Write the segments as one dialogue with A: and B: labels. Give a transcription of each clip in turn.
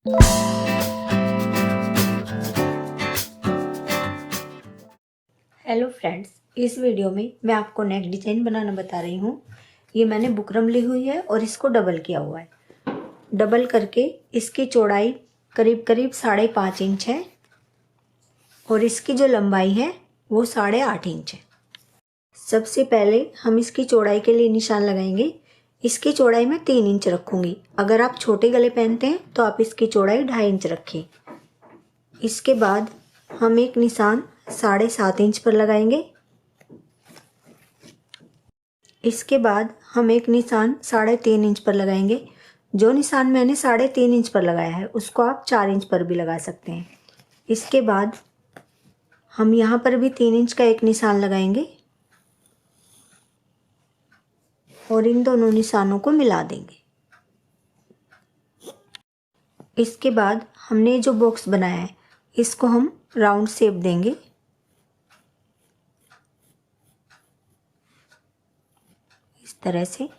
A: Hello friends, इस video में मैं आपको नेक डिजाइन बनाना बता रही हूँ। ये मैंने बुकरम ली हुई है और इसको डबल किया हुआ है। डबल करके इसकी चौड़ाई करीब करीब 5.5 इंच है और इसकी जो लंबाई है वो 8.5 इंच है। सबसे पहले हम इसकी चौड़ाई के लिए निशान लगाएंगे। इसकी चौड़ाई मैं 3 इंच रखूँगी। अगर आप छोटे गले पहनते हैं तो आप इसकी चौड़ाई 2.5 इंच रखें। इसके बाद हम एक निशान 7.5 इंच पर लगाएंगे। इसके बाद हम एक निशान 3.5 इंच पर लगाएंगे। जो निशान मैंने 3.5 इंच पर लगाया है उसको आप 4 इंच पर भी लगा सकते हैं। इसके बाद हम यहाँ पर भी 3 इंच का एक निशान लगाएंगे और इन दोनों निशानों को मिला देंगे। इसके बाद हमने जो बॉक्स बनाया है इसको हम राउंड शेप देंगे। इस तरह से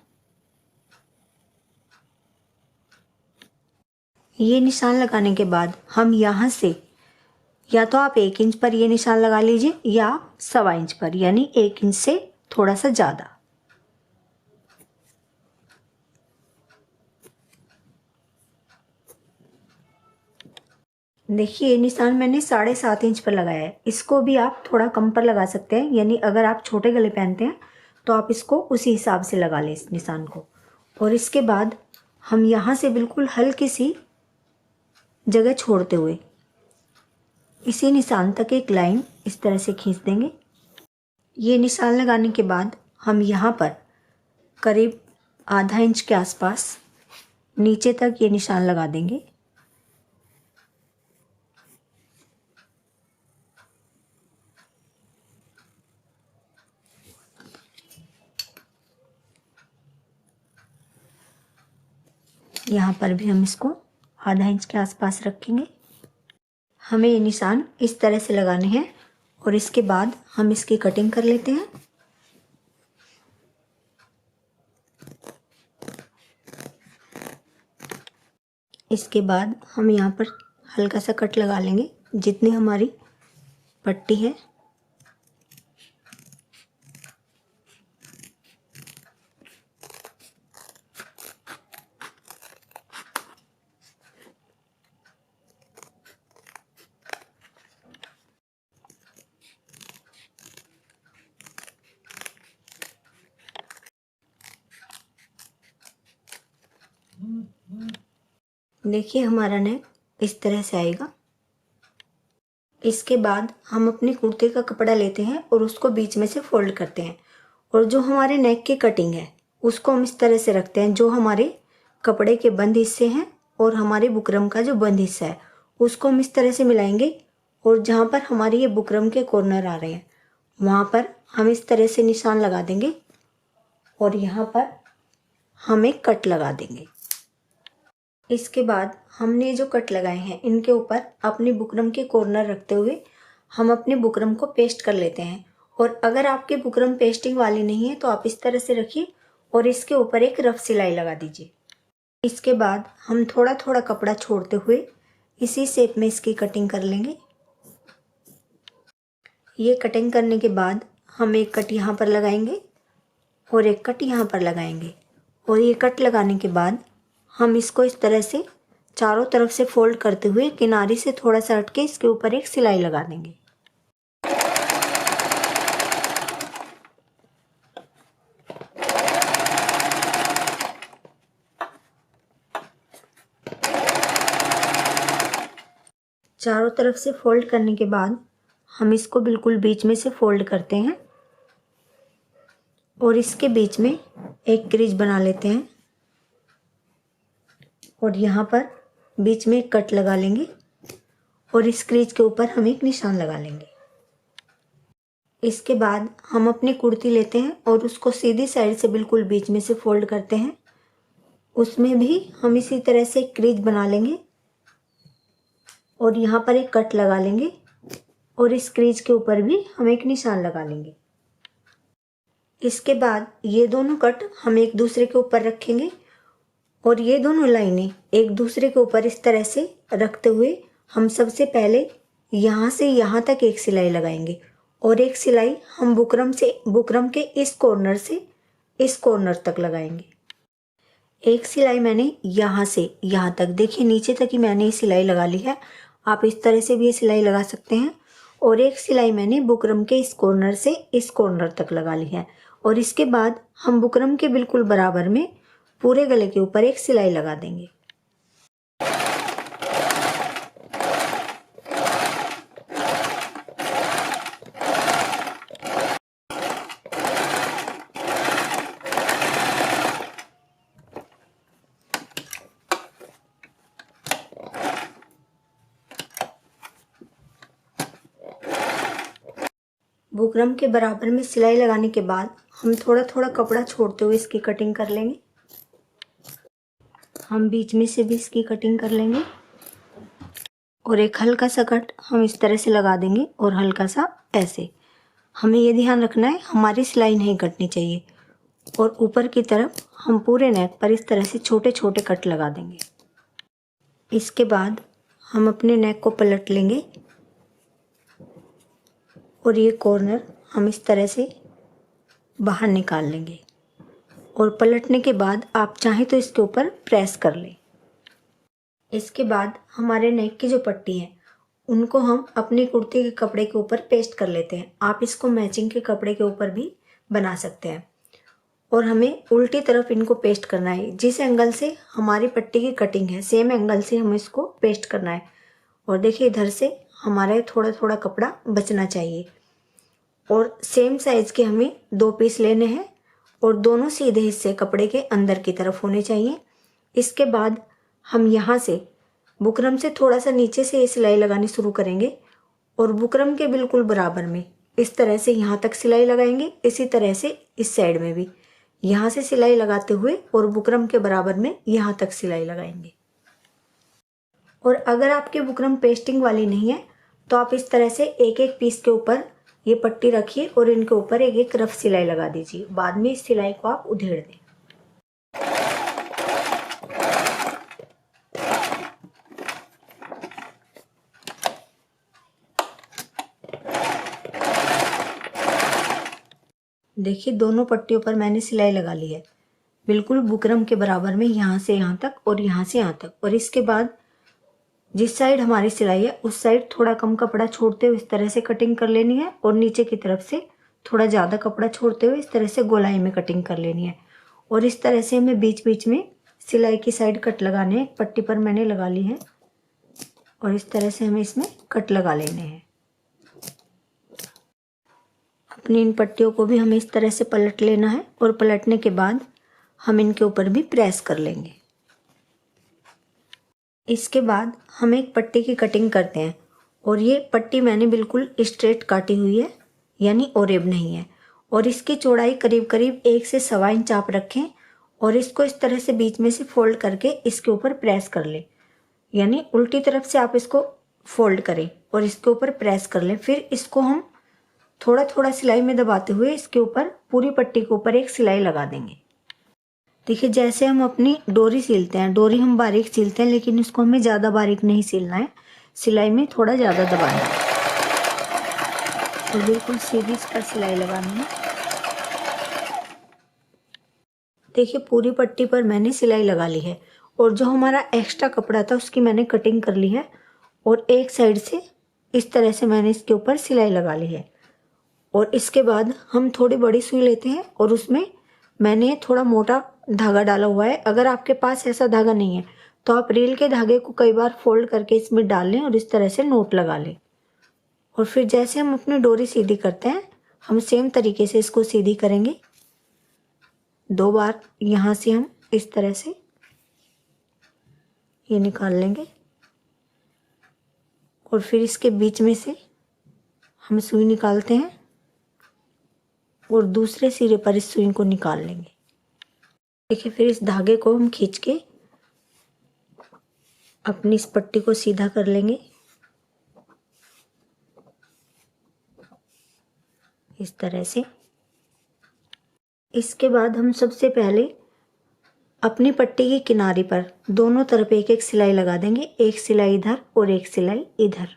A: ये निशान लगाने के बाद हम यहाँ से या तो आप 1 इंच पर ये निशान लगा लीजिए या 1.25 इंच पर, यानी 1 इंच से थोड़ा सा ज़्यादा। देखिए ये निशान मैंने 7.5 इंच पर लगाया है। इसको भी आप थोड़ा कम पर लगा सकते हैं, यानी अगर आप छोटे गले पहनते हैं तो आप इसको उसी हिसाब से लगा लें इस निशान को। और इसके बाद हम यहाँ से बिल्कुल हल्की सी जगह छोड़ते हुए इसी निशान तक एक लाइन इस तरह से खींच देंगे। ये निशान लगाने के बाद हम यहाँ पर करीब आधा इंच के आसपास नीचे तक ये निशान लगा देंगे। यहाँ पर भी हम इसको आधा इंच के आसपास रखेंगे। हमें ये निशान इस तरह से लगाने हैं और इसके बाद हम इसकी कटिंग कर लेते हैं। इसके बाद हम यहाँ पर हल्का सा कट लगा लेंगे जितनी हमारी पट्टी है। देखिए हमारा नेक इस तरह से आएगा। इसके बाद हम अपने कुर्ते का कपड़ा लेते हैं और उसको बीच में से फोल्ड करते हैं और जो हमारे नेक की कटिंग है उसको हम इस तरह से रखते हैं। जो हमारे कपड़े के बंद हिस्से हैं और हमारे बुकरम का जो बंद हिस्सा है उसको हम इस तरह से मिलाएंगे और जहाँ पर हमारे ये बुकरम के कॉर्नर आ रहे हैं वहाँ पर हम इस तरह से निशान लगा देंगे और यहाँ पर हम एक कट लगा देंगे। इसके बाद हमने जो कट लगाए हैं इनके ऊपर अपने बुकरम के कॉर्नर रखते हुए हम अपने बुकरम को पेस्ट कर लेते हैं। और अगर आपके बुकरम पेस्टिंग वाली नहीं है तो आप इस तरह से रखिए और इसके ऊपर एक रफ सिलाई लगा दीजिए। इसके बाद हम थोड़ा थोड़ा कपड़ा छोड़ते हुए इसी शेप में इसकी कटिंग कर लेंगे। ये कटिंग करने के बाद हम एक कट यहाँ पर लगाएंगे और एक कट यहाँ पर लगाएंगे और ये कट लगाने के बाद हम इसको इस तरह से चारों तरफ से फोल्ड करते हुए किनारे से थोड़ा सा हटके इसके ऊपर एक सिलाई लगा देंगे। चारों तरफ से फोल्ड करने के बाद हम इसको बिल्कुल बीच में से फोल्ड करते हैं और इसके बीच में एक क्रीज बना लेते हैं और यहाँ पर बीच में एक कट लगा लेंगे और इस क्रीज के ऊपर हम एक निशान लगा लेंगे। इसके बाद हम अपनी कुर्ती लेते हैं और उसको सीधी साइड से बिल्कुल बीच में से फोल्ड करते हैं। उसमें भी हम इसी तरह से एक क्रीज बना लेंगे और यहाँ पर एक कट लगा लेंगे और इस क्रीज के ऊपर भी हम एक निशान लगा लेंगे। इसके बाद ये दोनों कट हम एक दूसरे के ऊपर रखेंगे और ये दोनों लाइनें एक दूसरे के ऊपर इस तरह से रखते हुए हम सबसे पहले यहाँ से यहाँ तक एक सिलाई लगाएंगे और एक सिलाई हम बुकरम के इस कॉर्नर से इस कॉर्नर तक लगाएंगे। एक सिलाई मैंने यहाँ से यहाँ तक, देखिए नीचे तक ही मैंने ये सिलाई लगा ली है। आप इस तरह से भी ये सिलाई लगा सकते हैं। और एक सिलाई मैंने बुकरम के इस कॉर्नर से इस कॉर्नर तक लगा ली है। और इसके बाद हम बुकरम के बिल्कुल बराबर में पूरे गले के ऊपर एक सिलाई लगा देंगे। बुकरम के बराबर में सिलाई लगाने के बाद हम थोड़ा थोड़ा कपड़ा छोड़ते हुए इसकी कटिंग कर लेंगे। हम बीच में से भी इसकी कटिंग कर लेंगे और एक हल्का सा कट हम इस तरह से लगा देंगे और हल्का सा ऐसे। हमें ये ध्यान रखना है हमारी सिलाई नहीं कटनी चाहिए। और ऊपर की तरफ हम पूरे नेक पर इस तरह से छोटे छोटे कट लगा देंगे। इसके बाद हम अपने नेक को पलट लेंगे और ये कॉर्नर हम इस तरह से बाहर निकाल लेंगे। और पलटने के बाद आप चाहें तो इसके ऊपर प्रेस कर लें। इसके बाद हमारे नेक की जो पट्टी है उनको हम अपनी कुर्ती के कपड़े के ऊपर पेस्ट कर लेते हैं। आप इसको मैचिंग के कपड़े के ऊपर भी बना सकते हैं। और हमें उल्टी तरफ इनको पेस्ट करना है। जिस एंगल से हमारी पट्टी की कटिंग है सेम एंगल से हमें इसको पेस्ट करना है। और देखिए इधर से हमारे थोड़ा थोड़ा कपड़ा बचना चाहिए। और सेम साइज़ के हमें 2 पीस लेने हैं और दोनों सीधे हिस्से कपड़े के अंदर की तरफ होने चाहिए। इसके बाद हम यहाँ से बुकरम से थोड़ा सा नीचे से ये सिलाई लगानी शुरू करेंगे और बुकरम के बिल्कुल बराबर में इस तरह से यहाँ तक सिलाई लगाएंगे। इसी तरह से इस साइड में भी यहाँ से सिलाई लगाते हुए और बुकरम के बराबर में यहाँ तक सिलाई लगाएंगे। और अगर आपकी बुकरम पेस्टिंग वाली नहीं है तो आप इस तरह से एक एक पीस के ऊपर ये पट्टी रखिए और इनके ऊपर एक एक रफ सिलाई लगा दीजिए। बाद में इस सिलाई को आप उधेड़ दें। देखिए दोनों पट्टियों पर मैंने सिलाई लगा ली है बिल्कुल बुकरम के बराबर में, यहाँ से यहाँ तक और यहाँ से यहाँ तक। और इसके बाद जिस साइड हमारी सिलाई है उस साइड थोड़ा कम कपड़ा छोड़ते हुए इस तरह से कटिंग कर लेनी है और नीचे की तरफ से थोड़ा ज़्यादा कपड़ा छोड़ते हुए इस तरह से गोलाई में कटिंग कर लेनी है। और इस तरह से हमें बीच बीच में सिलाई की साइड कट लगाने हैं। पट्टी पर मैंने लगा ली है और इस तरह से हमें इसमें कट लगा लेने हैं। अपनी इन पट्टियों को भी हमें इस तरह से पलट लेना है और पलटने के बाद हम इनके ऊपर भी प्रेस कर लेंगे। इसके बाद हम एक पट्टी की कटिंग करते हैं और ये पट्टी मैंने बिल्कुल स्ट्रेट काटी हुई है, यानी ओरेब नहीं है। और इसकी चौड़ाई करीब करीब 1 से 1.25 इंच आप रखें और इसको इस तरह से बीच में से फोल्ड करके इसके ऊपर प्रेस कर लें। यानी उल्टी तरफ से आप इसको फोल्ड करें और इसके ऊपर प्रेस कर लें। फिर इसको हम थोड़ा थोड़ा सिलाई में दबाते हुए इसके ऊपर पूरी पट्टी के ऊपर एक सिलाई लगा देंगे। देखिए जैसे हम अपनी डोरी सिलते हैं, डोरी हम बारीक सिलते हैं लेकिन इसको हमें ज़्यादा बारीक नहीं सिलना है। सिलाई में थोड़ा ज़्यादा दबाना है और बिल्कुल सीधी इस पर सिलाई लगानी है। देखिए पूरी पट्टी पर मैंने सिलाई लगा ली है और जो हमारा एक्स्ट्रा कपड़ा था उसकी मैंने कटिंग कर ली है और एक साइड से इस तरह से मैंने इसके ऊपर सिलाई लगा ली है। और इसके बाद हम थोड़ी बड़ी सुई लेते हैं और उसमें मैंने थोड़ा मोटा धागा डाला हुआ है। अगर आपके पास ऐसा धागा नहीं है तो आप रील के धागे को कई बार फोल्ड करके इसमें डाल लें और इस तरह से नोट लगा लें। और फिर जैसे हम अपनी डोरी सीधी करते हैं हम सेम तरीके से इसको सीधी करेंगे। 2 बार यहाँ से हम इस तरह से ये निकाल लेंगे और फिर इसके बीच में से हम सुई निकालते हैं और दूसरे सिरे पर इस सुई को निकाल लेंगे। देखिए फिर इस धागे को हम खींच के अपनी इस पट्टी को सीधा कर लेंगे इस तरह से। इसके बाद हम सबसे पहले अपनी पट्टी के किनारे पर दोनों तरफ एक एक सिलाई लगा देंगे, एक सिलाई इधर और एक सिलाई इधर।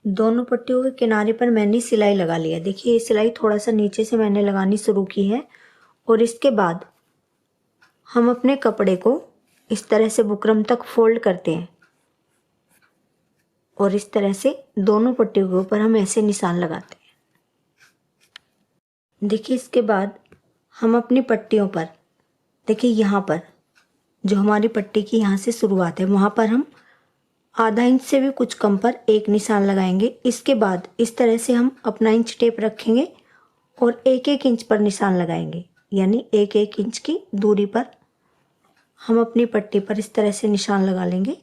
A: दोनों पट्टियों के किनारे पर मैंने सिलाई लगा लिया। देखिए, ये सिलाई थोड़ा सा नीचे से मैंने लगानी शुरू की है और इसके बाद हम अपने कपड़े को इस तरह से बुकरम तक फोल्ड करते हैं और इस तरह से दोनों पट्टियों के ऊपर हम ऐसे निशान लगाते हैं। देखिए, इसके बाद हम अपनी पट्टियों पर, देखिए यहाँ पर जो हमारी पट्टी की यहाँ से शुरुआत है वहाँ पर हम आधा इंच से भी कुछ कम पर एक निशान लगाएंगे। इसके बाद इस तरह से हम अपना इंच टेप रखेंगे और एक एक इंच पर निशान लगाएंगे, यानी एक एक इंच की दूरी पर हम अपनी पट्टी पर इस तरह से निशान लगा लेंगे।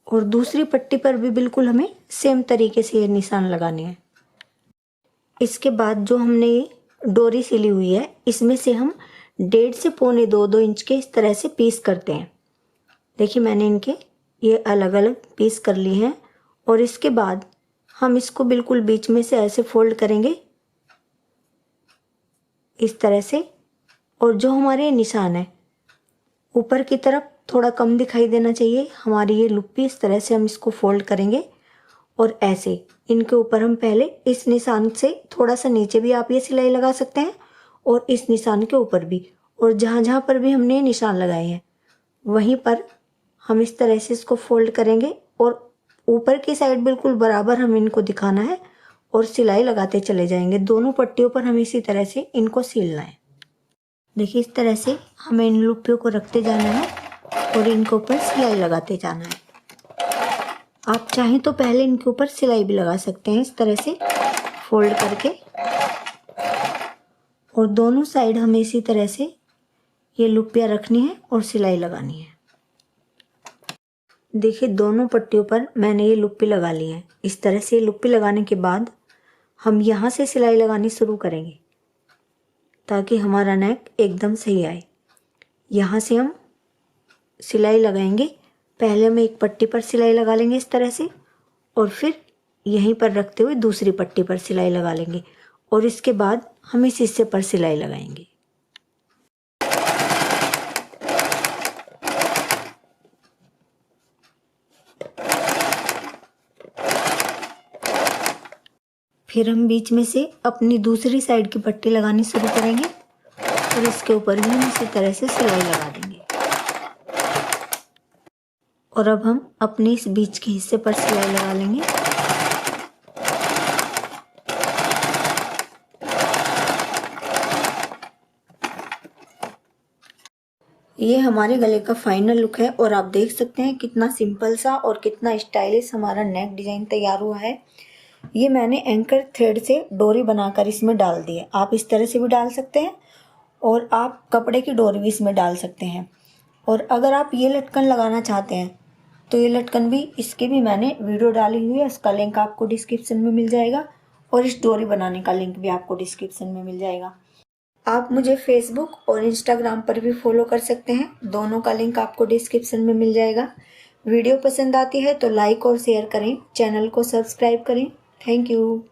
A: और दूसरी पट्टी पर भी बिल्कुल हमें सेम तरीके से ये निशान लगाने हैं। इसके बाद जो हमने ये डोरी सिली हुई है इसमें से हम 1.5 से 1.25-2 इंच के इस तरह से पीस करते हैं। देखिए, मैंने इनके ये अलग अलग पीस कर लिए हैं और इसके बाद हम इसको बिल्कुल बीच में से ऐसे फोल्ड करेंगे इस तरह से। और जो हमारे निशान है ऊपर की तरफ थोड़ा कम दिखाई देना चाहिए हमारी ये लुप्पी। इस तरह से हम इसको फोल्ड करेंगे और ऐसे इनके ऊपर हम पहले इस निशान से थोड़ा सा नीचे भी आप ये सिलाई लगा सकते हैं और इस निशान के ऊपर भी, और जहाँ जहाँ पर भी हमने निशान लगाए हैं वहीं पर हम इस तरह से इसको फोल्ड करेंगे और ऊपर की साइड बिल्कुल बराबर हम इनको दिखाना है और सिलाई लगाते चले जाएंगे। दोनों पट्टियों पर हमें इसी तरह से इनको सिलना है। देखिए, इस तरह से हमें इन लुप्पियों को रखते जाना है और इनके ऊपर सिलाई लगाते जाना है। आप चाहें तो पहले इनके ऊपर सिलाई भी लगा सकते हैं इस तरह से फोल्ड करके। और दोनों साइड हमें इसी तरह से ये लुप्पियाँ रखनी है और सिलाई लगानी है। देखिए, दोनों पट्टियों पर मैंने ये लुप्पी लगा ली है। इस तरह से लुप्पी लगाने के बाद हम यहाँ से सिलाई लगानी शुरू करेंगे ताकि हमारा नेक एकदम सही आए। यहाँ से हम सिलाई लगाएंगे। पहले हम एक पट्टी पर सिलाई लगा लेंगे इस तरह से और फिर यहीं पर रखते हुए दूसरी पट्टी पर सिलाई लगा लेंगे और इसके बाद हम इस हिस्से पर सिलाई लगाएंगे। फिर हम बीच में से अपनी दूसरी साइड की पट्टी लगानी शुरू करेंगे और इसके ऊपर भी हम इसी तरह से सिलाई लगा देंगे। और अब हम अपने इस बीच के हिस्से पर सिलाई लगा लेंगे। ये हमारे गले का फाइनल लुक है और आप देख सकते हैं कितना सिंपल सा और कितना स्टाइलिश हमारा नेक डिजाइन तैयार हुआ है। ये मैंने एंकर थ्रेड से डोरी बनाकर इसमें डाल दी है। आप इस तरह से भी डाल सकते हैं और आप कपड़े की डोरी भी इसमें डाल सकते हैं। और अगर आप ये लटकन लगाना चाहते हैं तो ये लटकन भी, इसकी भी मैंने वीडियो डाली हुई है, उसका लिंक आपको डिस्क्रिप्शन में मिल जाएगा और इस डोरी बनाने का लिंक भी आपको डिस्क्रिप्शन में मिल जाएगा। आप मुझे फेसबुक और इंस्टाग्राम पर भी फॉलो कर सकते हैं, दोनों का लिंक आपको डिस्क्रिप्शन में मिल जाएगा। वीडियो पसंद आती है तो लाइक और शेयर करें, चैनल को सब्सक्राइब करें। Thank you.